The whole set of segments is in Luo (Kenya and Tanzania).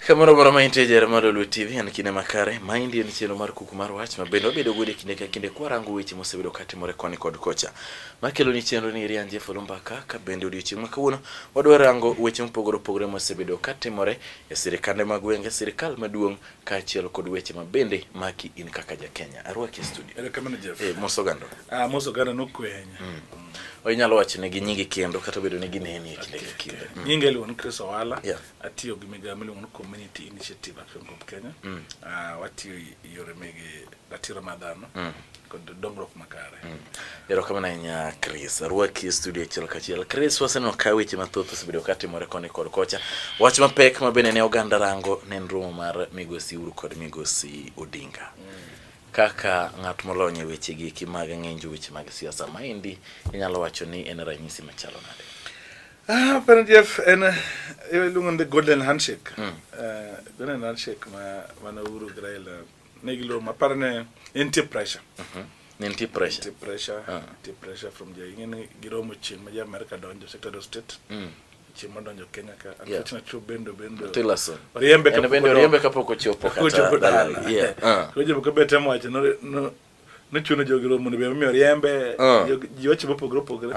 Kamoro moro ma integer mar Oloo TV an kine makare maindi en cheno mar Kuku mar Wach ma bende obedo gode kinde ka kinde kwarango weche mosebedo katimore koni kod kocha. Makelo ni chenro ni rianje Oloo Mbaka ka bende odiochieng' ma kawuono wadwa rango weche mopogore opogore mosebedo katimore e sirikande mag gwenge, sirikal maduong' kaachiel kod weche ma bende maki in kaka ja Kenya. Arwaki e studio. Erokamano Jeff. Mosogando. Mosogando nokwenya. Inyalo wachne gi nyingi kendo kata bedo ni gineni e kinde ka kinde. Nyinga iluongo Chris Owala. Atiyo gi migawo miluongo ni Community Initiative Action Group Kenya. Watiyo yore mege ratiro mar dhano kod dongruok makare. Erokamano ahinya Chris. Arwaki e studio achiel kachiel. Chris, waseneno ka weche mathoth osebedo katimore koni kod kocha. Wach mapek ma bende ne oganda rango nenro mar migosi Uhuru kod migosi Odinga. Kaka ng'at molony e weche gi mag ng'injo weche mag siasa maendi inyalo wacho ni en ranyisi machalo nade? But Jeff, iluongo the golden handshake. Golden handshake ma Uhuru gi Raila negilo maparo ne nitie pressure. Nitie pressure. Nitie pressure from the ingene giromo chieng' ma ja America donjo Secretary of State. Chieng' donjo Kenya ka unfortunately bendo Tilaso. Oriembe kapok ochopo kata. Koje ko bete mo acho no chuno jogi romo ne be mi oriembe ji wacho mopogore.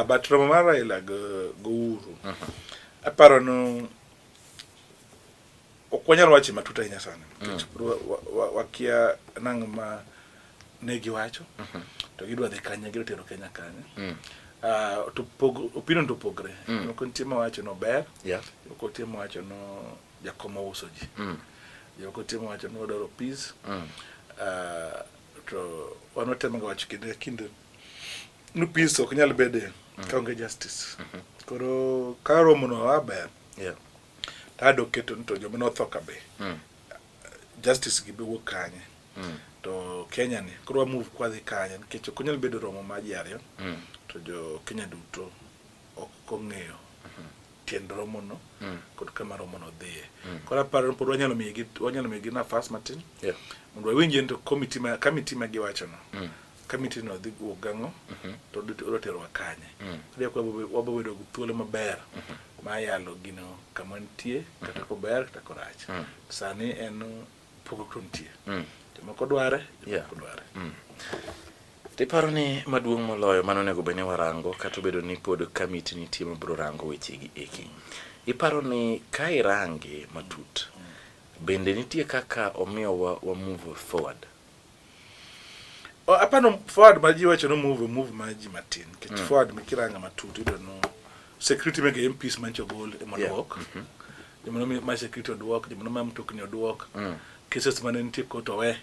But romo mar Raila go Uhuru. Aparo no okwanyal wacho matuta ahinya sana. Wakia nang ma negi wacho to gidwa dhi kanya gidwa tero Kenya kanya. Opinion to pogre. Ko ntima wacho no ber. Ko ntima wacho no jakomo uso ji. Ko ntima wacho no doro peace. To wanotema wacho kinde no peace ok nyal bede ka onge justice. Koro ka romo no aber. Tado keto to joma no thoka be. Justice gi be wuok kanye. To Kenya ni koro move kwa dhi kanye nikech ok nyal bedo romo ma ji ariyo. To jo Kenya duto ok kong'eyo tiend romo no kod kama romo no dhiye. Koro aparo pod wanyalo migi nafas matin mondo wawinj to committee ma giwacho no committee no dhi gang'o to odiro tero wakanye koro wabo bedo gi thuolo maber ma yalo gino kama nitie kata ko ber kata ko rach. Sani en pogruok nitie jomoko dware jomoko dware. Tiparo ni maduong' moloyo mano nego bene warango kata bedo ni pod kamiti nitie mabro rango weche gi eki. Iparo ni ka irange matut bende nitie kaka omiyo wa move forward. Apano forward ma ji wacho no move ma ji matin kech forward mikiranga matut ido no security mege MPs mancho gol e modwok. Jomono ma security odwok, jomono ma mtokni odwok. Cases mane nitie koto we.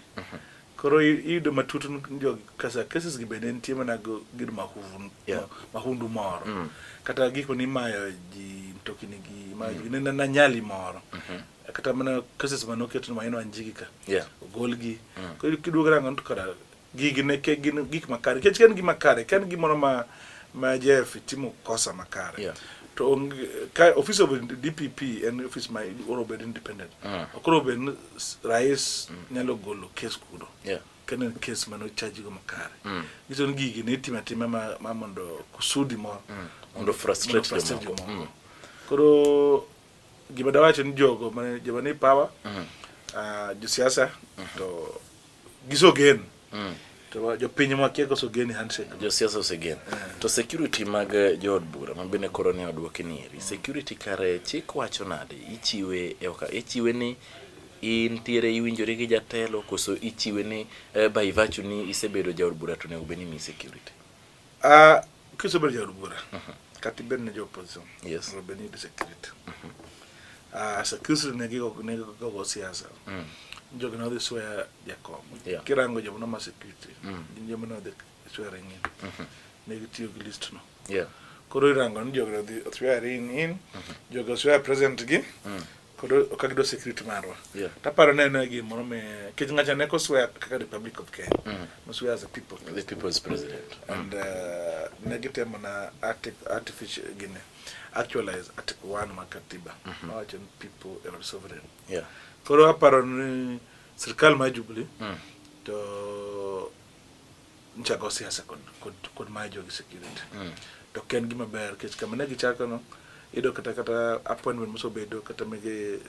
Koro ido matut njo kasa cases gi bende nitie mana gid mahundu moro. Kata giko ni mayo ji mtokni gi mayo na nyali moro. Kata mana cases manoketo ma ino anjigi ka. Gol gi. Koro kiduogo rango to kara gigi ne ke gik makare. Kech ken gi makare, ken gi moro ma Jeff timo kosa makare. To office of DPP and office my Orobe independent. Okorobe rais nyalo golo case kudo. Kenen case mano charge go makare. Gizo ngigi ne timatima ma mondo kusudi mo mondo frustrate them. Koro gibada wacho ni jogo mane jabani power jo siasa to gisogen. To jo piny ma kieko sogeni handshake jo siasa osegen. To security mag jood bura ma bende koro ne odwoki ni security kare chik wacho nade ichiwe ni intiere iwinjore gi jatelo koso ichiwe ni by virtue ni isebedo jaod bura to nego beni mi security. Kisebedo jaod bura kati ben ne jo opposition beni di security. Security ne go siasa. Jogo no this way Jacob. Kirango jomo ma security. Jomo no the swearing in. Negative list no. Koro irango jogo no swearing in. Jogo swear present gi. Koro okagido security marwa. Taparo ne gi moro me kijingacha ne ko swear kaka Republic of Kenya. No swear as a people. The people's president. And negative na artificial gine. Actualize Article 1 makatiba. Wacho people are sovereign. Koro aparo ni serikal ma Jubilee to nchago siasa kod majo gi security. To ken gima ber kech kama ne gichako no ido kata appointment moso bedo kata mege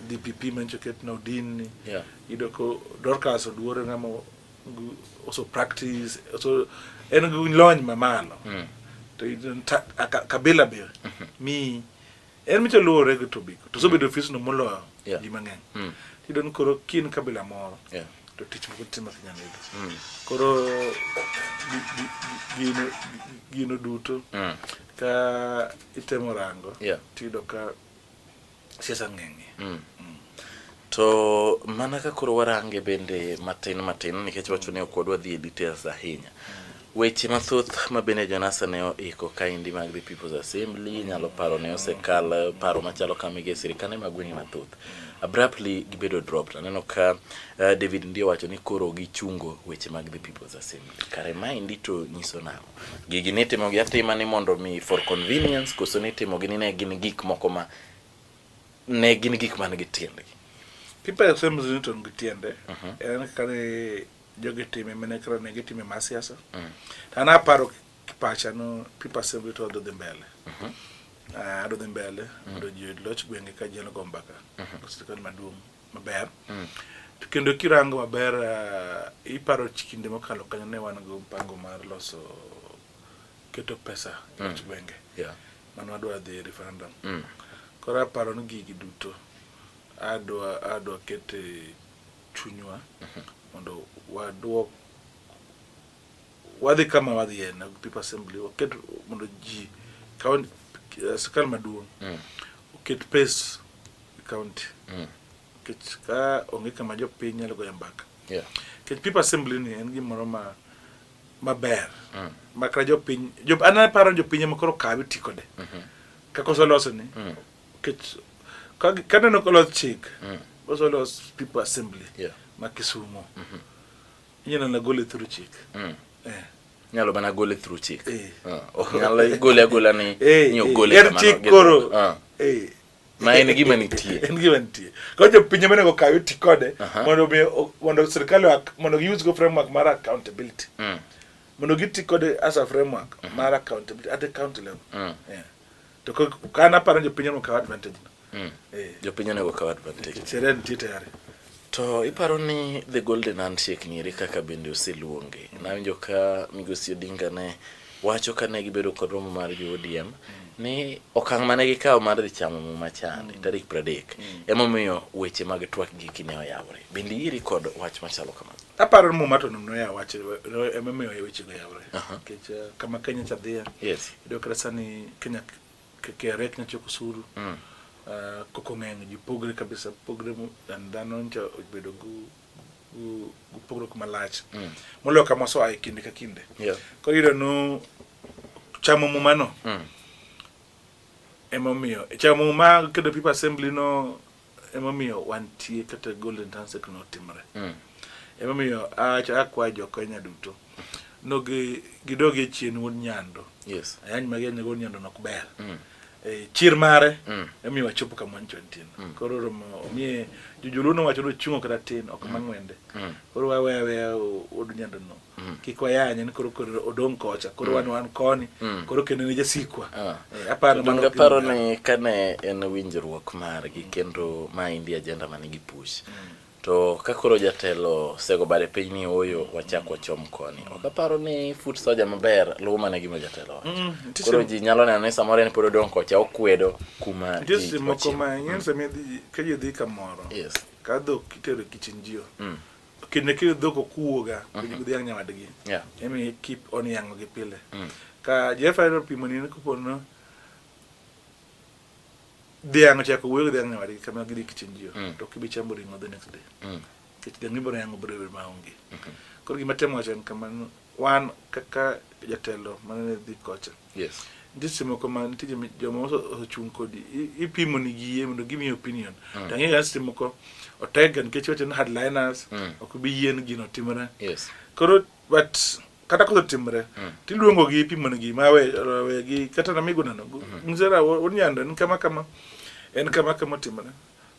DPP mancho ket no din yeah ko dorkas oduore ngamo also practice also en gu lony mamalo to kabila be mi en mi to luore go to biko to so bedo office no molo di mang'eny idon koro kin kabila moro to tich mo timo nyane koro gino duto ka itemo rango tido ka siasa ng'eng'e to mana ka koro warange bende matin nikech wacho ne ok wadwa dhi e details ahinya weche mathoth ma bende Jonasa ne oiko kaindi mag the People's Assembly nyalo paro ne osekal paro machalo kamige sirikane magweng'e mathoth abruptly gibedo dropped. Aneno ka David ndio wacho ni koro gichungo weche mag the People's Assembly. Kare maindi to nyiso nang'o? Gigi nitimo gi atima ni mondo mi for convenience koso nitimo gi ne gin gik moko ma ne gin gik man gi tiendgi. People Assembly nito ngi tiende. En kare joge time mene kra ne gitime masiasa. Tana paro kipacha no People Assembly to do mbele. Ado dhi mbele mondo ji loch gwenge ka jeno Oloo Mbaka sirikal maduong' maber to kendo kirango maber iparo chikinde mokalo kanyo ne wan go mpango mar loso keto pesa e gwenge mano wadwa dhi referendum kora paro ni gigi duto adwa kete chunywa mondo wadhi kama wadhi na People Assembly waket mondo ji kaun sirikal maduong' oket pes county kech ka onge kama jopiny nyalo goyo mbaka kech People Assembly ni en gimoro maber makra jopiny ana paro jopiny makoro kawi tikode kako loso ni kech kaneno ko los chik oso los People Assembly ma Kisumu inyalo na gole through chik nyalo bana gole through chik nyalo gole ni nyo gole kamano chik koro ma en gima nitie ko jopiny mene go kayo tikode mondo sirikal mondo use go framework mar accountability mondo gitikode as a framework mar accountability at the county level to kana paro jopiny no kawo advantage jopiny nego kawo advantage seren titare to iparo ni the golden handshake ni kaka bende oseluonge nawinjo ka Migosi Odinga ne wacho ka ne gibedo kod romo mar ODM ni okang' mane gikawo mar dhi chamo muma chande tarik 30 emomiyo weche mag twak giki ne oyawre bende iri kod wach machalo kamano aparo ni muma to no ya wach emomiyo weche go yawre kech kama Kenya chadhia ido krasa ni Kenya kerek na choko suru koko ng'eny ji pogre kabisa pogre dhano ncho bedo gu pogre kuma lach molo kama so ai kinde ka kinde ko iro no chamo mumano emomiyo chamo muma kedo People Assembly no emomiyo wantie kata golden handshake no timre emomiyo akwa jo Kenya duto no gidoge chien won nyando ayany magenya won nyando no kuber chir mare emiwa chopo kama ncho ntin koro romo mie jujuluno wacho no chungo kata tin ok mangwende koro wawe odunyando no kikwa yanye ni koro odong kocha koro wan koni koro kendo ne jasikwa aparo mano paro ne kane en winjruok mar gi kendo ma indi agenda manigi push to kakoro jatelo sego bare piny ni oyo wachako chom koni okaparo ni foot soja maber luma ne gima jatelo koro ji nyalo neno ni samore ni pod odong kocha okwedo kuma ji moko ma nyense medhi kaje dhi kamoro ka dhok kitero kichinjio kinde ki dhok okuoga kujigudhi yang nyawadgi emi keep on yango gi pile ka jefa pimo ni kupono dhiang' chako wuoyo dhiang' nyawadgi kama gidhi kichinjio to kibi chambo ringo the next day kech dhiang' ibiro yango biro maonge koro gima temo wacho en kamano wan kaka jatelo mane dhi kocha ndisi moko man tije joma ochung kodi ipimo ni giye mondo give me opinion tangi gasti moko otegan kech wacho ni headliners okubi yien gino timore koro but kata ko timre tiluongo gi pimo ni gi mawe gi kata na migo nano nzera wonyando en kama en kama timre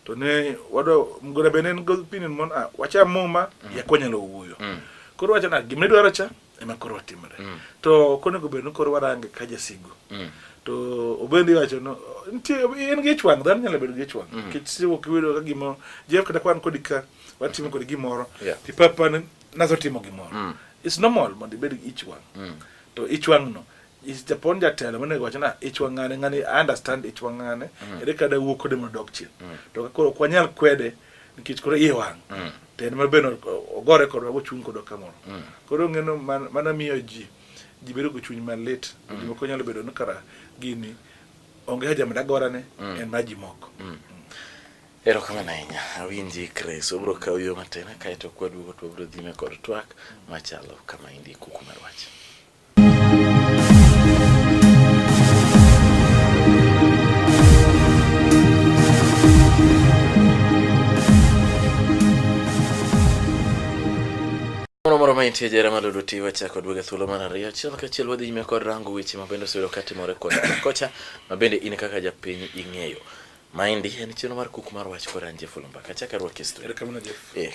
to ne wado mgora benen go opinion mon wacha muma ya konyalo wuyo koro wacha na gimne dwaro cha ema koro timore to konego bed no koro warange ka jasigo to obendi wacho no nitie en gi chwang dhan nyalo bedo gi chwang kech siwo kiwido ka gimo Jeff kata kwan kodika watimo kod gimoro ti papa nazo timo gimoro it's normal mondo ibed gi chwang to ichwang no is Japan jatelo monego wacho na ichwangane ngani understand ichwangane ere kada wuok kode mondo dok chien to koro kwanyal kwede nikech koro iye wang ten mabeno ogore kod wabo chung kod kamoro koro ngeno mana miyo ji bedo go chuny malit ji moko nyalo bedo no kara gini onge haja madagorane en maji moko ero kama nainya awinji Chris obro kaw yo matena kaito kwadwo to bro dhime kod twak machalo kama indi Kuku mar Wach. Moro maintie jera Oloo TV chako dwoge thuolo mar ariyo achiel ka chiel wadhi nyime kod rango weche mabende oseyudo katimore kod kocha mabende in kaka japiny ing'eyo. Maendi en chenro mar Kuku mar Wach kod Oloo Mbaka chaka rwak history.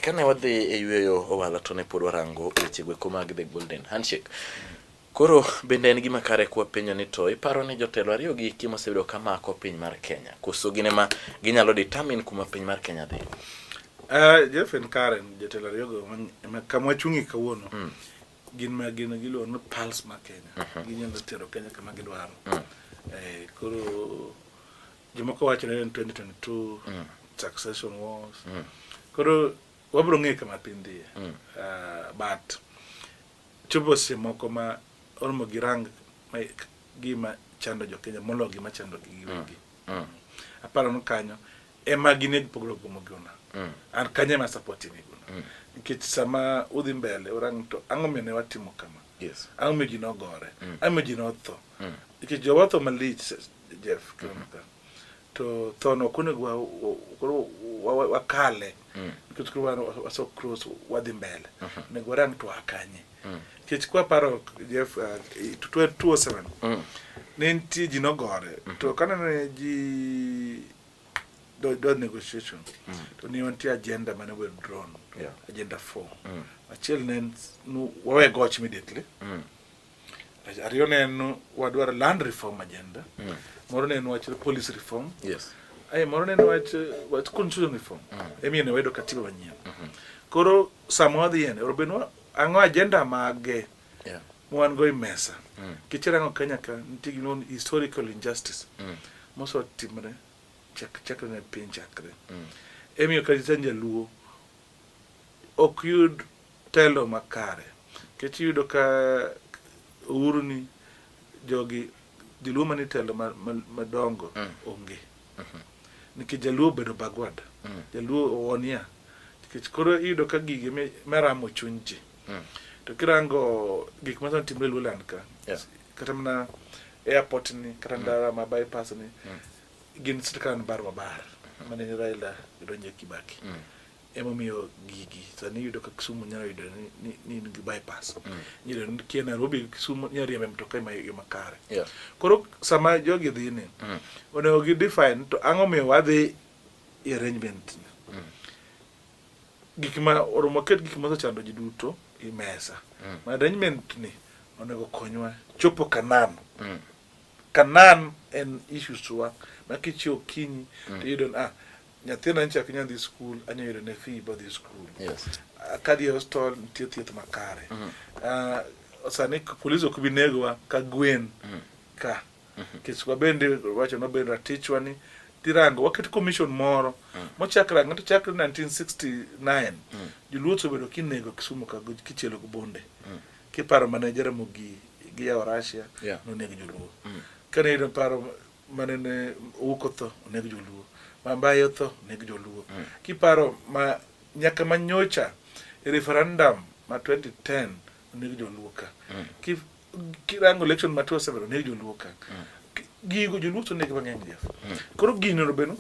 Kane wadhi e yweyo Owala to ne pod warango weche gweko mag the golden handshake. Koro bende en gima kare kwa penyo ni to iparo ni jotelo ariyo gi kimo oseyudo kamako piny mar Kenya. Koso gine ma ginyalo determine kuma piny mar Kenya dhi. Jeff and Karen jotelo ariyo go kama chungi kawuono gin gilo no pulse ma Kenya ginyalo tero Kenya kama gidwaro koro jomoko wacho ni 2022 succession wars koro wabro ng'e kama piny dhiye but chopo moko ma olmo girang gima chando jo Kenya molo gima chando giwegi aparo no kanyo ema gine pogro gomo gona an kanye ma supporting iguna nikech sama udhi mbele orang to ang'o mene watimo kama ang'o me ji nogore ang'o ji notho nikech jo watho malich Jeff to thono konego wakale nikech kuro waso cross wadhi mbele nego orang to akanye nikech kwa paro Jeff 2007 nenti ji nogore to kanane ji do negotiation to ni wanti agenda mane withdrawn agenda 4 achiel nen wawe goch immediately ariyo nen wadwaro land reform agenda moro nen wach police reform moro nen wach constitution reform emi ne wedo katiba manyien koro samodhi ene orobeno ang'o agenda mage mwan go imesa kichirango Kenya ka nitigi non historical injustice moso timre chakre ne piny chakre emiyo kata Jaluo ok yud telo makare kech yudo ka Uhuru ni jogi Jaluo mani telo madongo onge nikech Jaluo bedo bagwad Jaluo onia nikech koro yudo ka gige meramo chuny ji to kirango gik ma timre Luoland ka kata mana airport ni kata ndara ma bypass ni gin sitkan barwa bar mane Raila donje Kibaki emo miyo gigi sani yudo ka Kisumu nyalo yudo ni bypass nyiro ki Nairobi Kisumu nyari ya mtoka ma makare koro sama jogi dhini onego gi define to ang'o miyo wadhi arrangement gik ma oromo ket gik ma chando ji duto i mesa ma arrangement ni onego konywa chopo kanan en issues wa makichio kinyi to yudo nyathina nchak nyandhi school anyoyudo ne fee bo dhi school kadi hostel thieth makare sani police ok bi negowa ka gwen ka kiswa bende wacho no bende ratichwa ni tirango waket commission moro mochakra ng'ato chakre 1969 Joluo obedo kinego Kisumu ka kichelo go bonde kiparo manager mogi gi ya Russia no nego Joluo kane iro paro manene ukotho nego Joluo mambayo tho nego Joluo kiparo ma nyaka manyocha referendum ma 2010 nego Joluo ka kirango election ma 2007 nego Joluo ka gigo Joluo to nego mang'eny Jeff koro gino robeno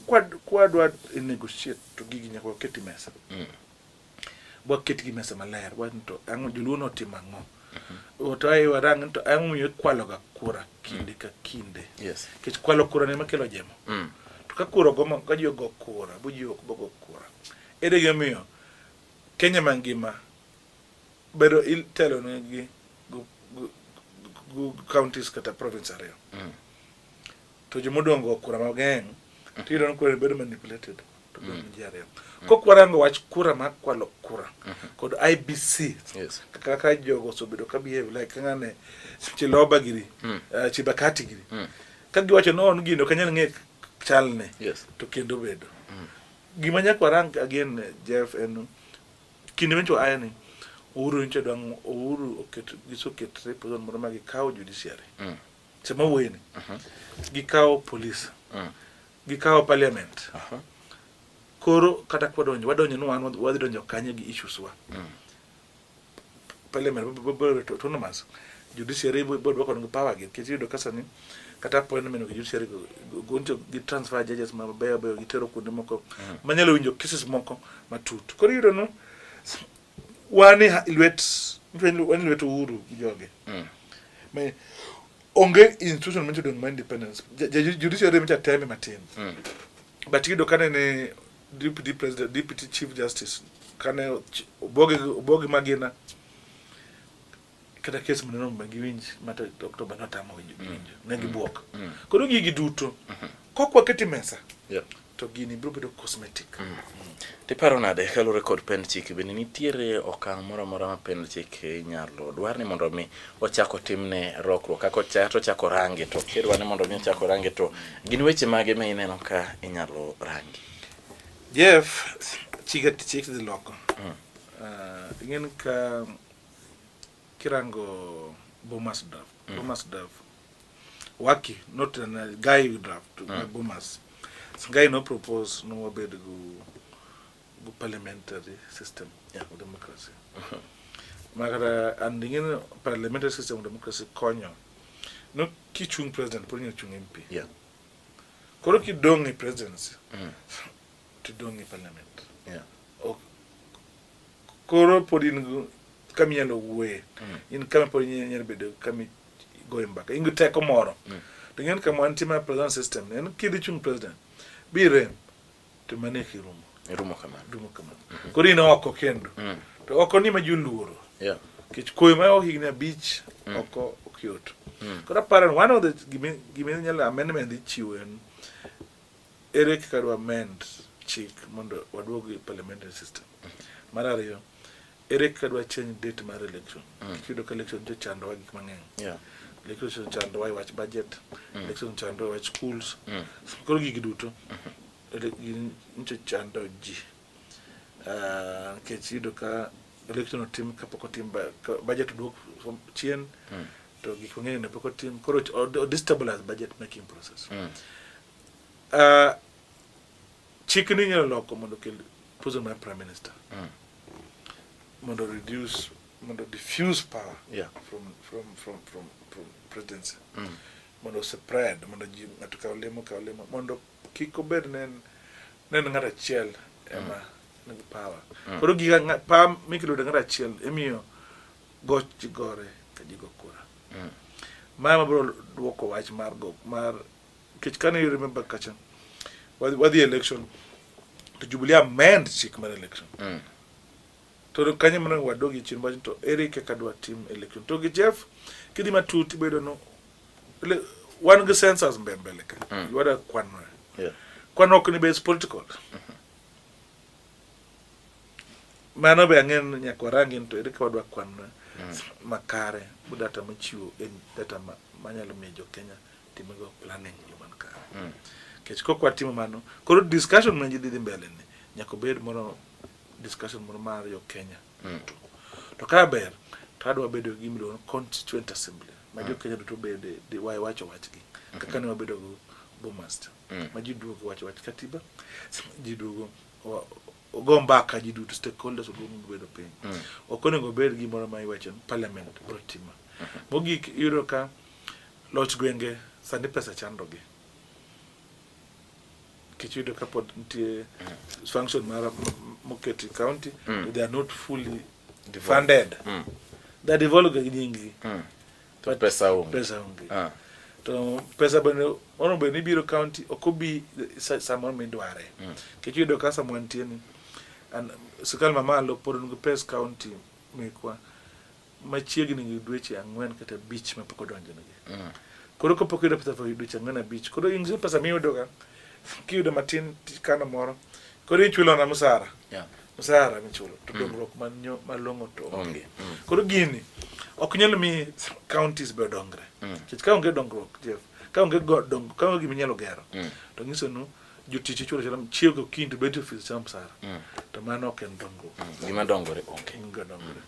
kwadwa negotiate to gigi nyaka keti mesa bwa keti gi mesa maler wanto ang'o Joluo no timo ang'o otai warang to ang'o miyo kwalo ga kura kinde ka kinde kech kwalo kura ne makelo jemo to ka kura gomo ka jogo kura buji ok bogo kura ere miyo Kenya mangima bedo itelo ne gi counties kata province ariyo to jomodongo kura mageng tiyudo ni kura bedo manipulated to ji ariyo kokwarango wach kura makwalo kura kod IBC kaka jogo osebedo ka behave like ngane Chiloba giri Chibakati giri ka giwacho no gino kanyal ng'e chalne to kendo bedo gima nyakwarang again Jeff en kinde mencho ayani Uhuru nche dang Uhuru gisoket represent moro magi kawo judiciary sema weni gikawo police gikawo parliament koro kata kwadonjo wadonjo no wan wadhi donjo kanye gi issues wa parliament autonomous judiciary board wako ng power gi kitido kasani kata appointment gi judiciary gonjo gi transfer judges mabeyo gitero kuonde moko manyalo winjo cases moko matut koro yudo no wani ilwet Uhuru joge me onge institution mencho don independence judiciary mencho time matin but yudo kanene deputy president deputy chief justice kane obogi magina kada case mneno magiwinj mata October notamo winjo negi buok koro gigi duto kokwa keti mesa to gini biro bedo cosmetic ti paro nade kalure kod pen chik bende nitiere okang' moro ma pen chik nyalo dwar ni mondo mi ochako timne rokruok kako chato chako rangi to kirwa ni mondo mi ochako rangi to gin weche mage ma ineno ka inyalo rangi Jeff chik the loko ing'en ka kirango Bomas draft waki not a guy draft Bomas guy no propose no wabed go parliamentary system of democracy magara and ing'en parliamentary system of democracy konyo no kichung president por chung MP koro kidong presidency to dongi parliament koro podin kami nyalo we in kama podin nyalo bedo kami go mbaka ingu teko moro to ng'en kama antima president system en kidi chung president bire to maneki rumo kama koro ino oko kendo to oko ni majuluoro kich koyo ma higni beach oko okyot koro paran one of the gimen nyalo amendment di chiwen ere kaka do amend chik mondo waduogi parliamentary system marariyo ere kaka change date mar election kido ka election jo chando wa gik mang'eny election chando wa wach budget election chando wa schools koro gigi duto ncho chando ji kido ka election team kapoko team budget duok chien to gik mang'eny ne poko team koro destabilize budget making process chikini nyalo loko mondo kel position my prime minister mondo diffuse power from presidency mondo spread mondo ji atuka olemo mondo kiko bed nen ngara chiel ema nigi power koro giga pa mikilo de ngara chiel emiyo goch gore ka jigo kura mama bro duoko wach mar kich can you remember kacha what the election to Jubilee amend chik mar election to kanye mana wadogi chin bajin to Eric kadwa team election to gi Jeff kidi matuti bedo no one of census mbembele ka wada kwanno ok ni base political mano be angen nyakwarangi to Eric wadwa kwanno makare budata machiwo en data manyalo mejo Kenya timego planning human kare kech kokwa timo mano koro discussion manji dhi mbele ni nyako bed moro discussion moro mar yo Kenya to ka ber to adwa bedo gi mido constituent assembly ma jo Kenya to bede de wacho wachgi kaka ne wabedo go Bomas ma ji duogo wacho wach katiba ji duogo go mbaka ji duto stakeholders oduogo bedo piny okonego bed gi moro ma iwacho parliament bro tima mogik yuro ka loch gwenge sani pesa chandogi kichudo kapod ntie function mara moketi county they are not fully funded they develop nyingi to pesa ungi to pesa bene ono be ni biro county okobi samon mindware kichudo ka samon tieni and sukal mama lo pod ngi pesa county mekwa machiegni gi dweche 4 kata 5 ma pok odonjonegi. Koro kapok iyudo pesa for dweche 4 5, koro in pesa miyudoga kiyudo matin tikano moro, koro ichulo na msara. Msara michulo to dongruok malong'o to onge. Koro gini ok nyal mi counties be dongre. Kech ka onge dongruok, Jeff, ka onge gima inyalo gero, to nyiso nu jotich chulo chalam chiego kind bedo office cham msara. To mano ok en dongruok. Gima dongore onge. Onge dongore.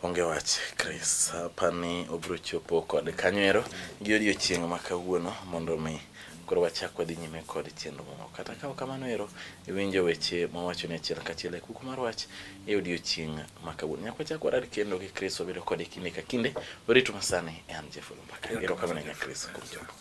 Onge wach, Chris, apani obro chopo kod kanywero gi odiochieng' ma kawuono mondo mi koro wachak wadhi nyime kod chenro moko. Kata ka kamano ero iwinjo weche mawacho ne achiel kachiel e Kuku mar Wach e odiochieng' ma kawuono. Nyaka wachak wadar kendo gi Chris obedo kod kinde ka kinde. Orito masani an Oloo Mbaka. Erokamano ne Chris kuom chopo.